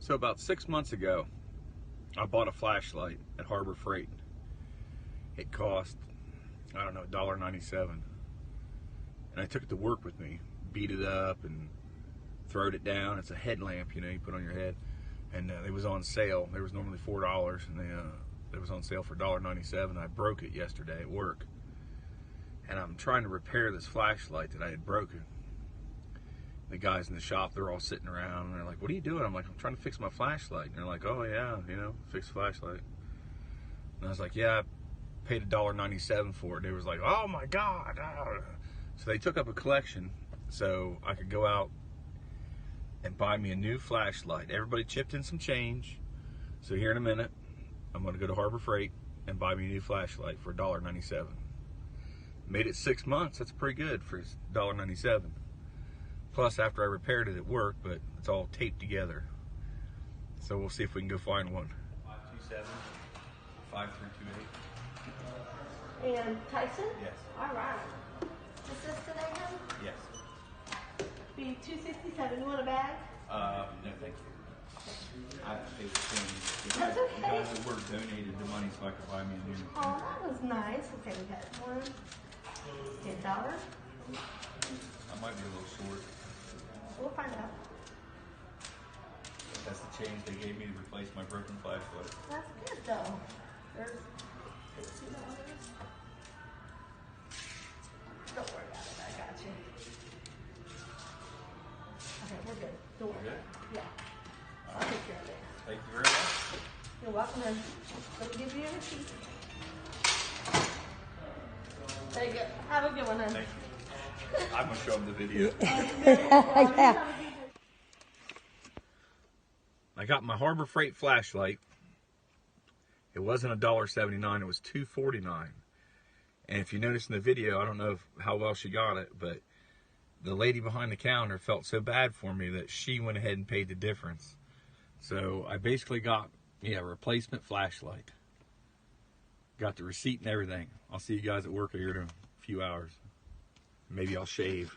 So about 6 months ago, I bought a flashlight at Harbor Freight. It cost, I don't know, $1.97. And I took it to work with me, beat it up and throwed it down. It's a headlamp, you know, you put on your head. And it was on sale. There was normally $4, and it was on sale for $1.97. I broke it yesterday at work. And I'm trying to repair this flashlight that I had broken. The guys in the shop, they're all sitting around, and they're like, "What are you doing?" I'm like, "I'm trying to fix my flashlight." And they're like, "Oh yeah, you know, fix the flashlight." And I was like, "Yeah, I paid $1.97 for it." They was like, "Oh my God." So they took up a collection so I could go out and buy me a new flashlight. Everybody chipped in some change. So here in a minute, I'm going to go to Harbor Freight and buy me a new flashlight for $1.97. Made it 6 months. That's pretty good for $1.97. Plus, after I repaired it at work, but it's all taped together. So we'll see if we can go find one. 527-5328. And Tyson? Yes. All right. Is this today, hon? Yes. Be $2.67. You want a bag? No, thank you. I paid the change. That's okay. The guys at work donated the money so I could buy me a new. Oh, that was nice. Okay, we got $1. $10. I might be a little short. We'll find out. That's the change they gave me to replace my broken flashlight. That's good though. There's $60. Don't worry about it. I got you. Okay, we're good. Don't worry. We're good? Yeah. I'll take care of it. Thank you very much. You're welcome. And let me give you a receipt. There you go. Have a good one, hon. Thank you. I'm going to show them the video. Yeah. I got my Harbor Freight flashlight. It wasn't $1.79, it was $2.49. And if you notice in the video, I don't know how well she got it, but the lady behind the counter felt so bad for me that she went ahead and paid the difference. So I basically got a replacement flashlight. Got the receipt and everything. I'll see you guys at work here in a few hours. Maybe I'll shave.